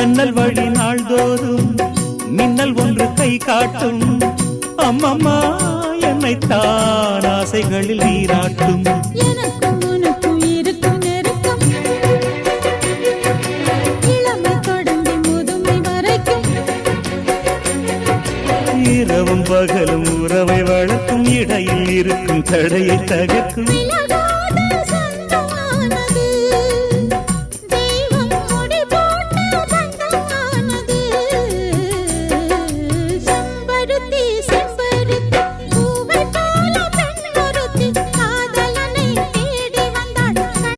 ஜன்னல் வழி நாள்தோறும் மின்னல் ஒன்று கை காட்டும். அம்மம்மா என்னைத்தான் ஆசைகளில் நீராட்டும். எனக்கும் உனக்கும் இருக்கும் நெருக்கம் இளமை தொடங்கி முதுமை வரைக்கும். இரவும் பகலும் உறவை வளர்க்கும், இடையில் இருக்கும் தடையை தகர்க்கும்.